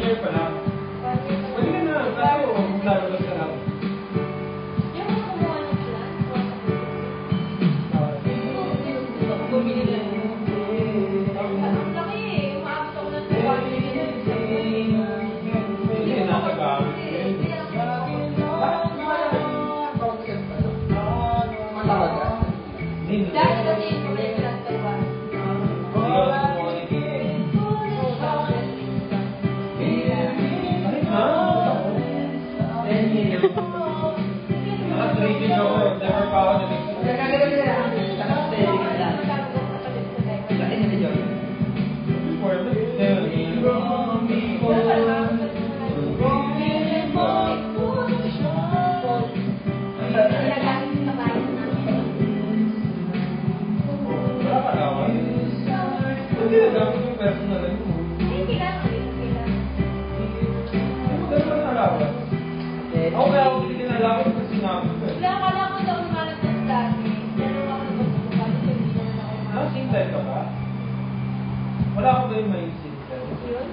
year pa lang. Pwede ka na, kaso lalabas ka lang. Yung mga kumuha ng plan, bumili na yun. Ang laki eh, umaabot ako ng 1 million. Hindi na nagkakaroon. Dahil kasi yung commercial ka ba? Naka-trading ako, never pa ako na-mix. Hindi na gamit yung personal mo. Hindi kailangan. Hindi mo na nalawan. Ako kaya ako hindi nalawan kasi sinabi ko eh. Kala ko daw umalat ng dati. Pero ako nagpapagawa nito, hindi naman ako umalat. Nasa-intend ka ba? Wala ko ba yung may-isip? Yun?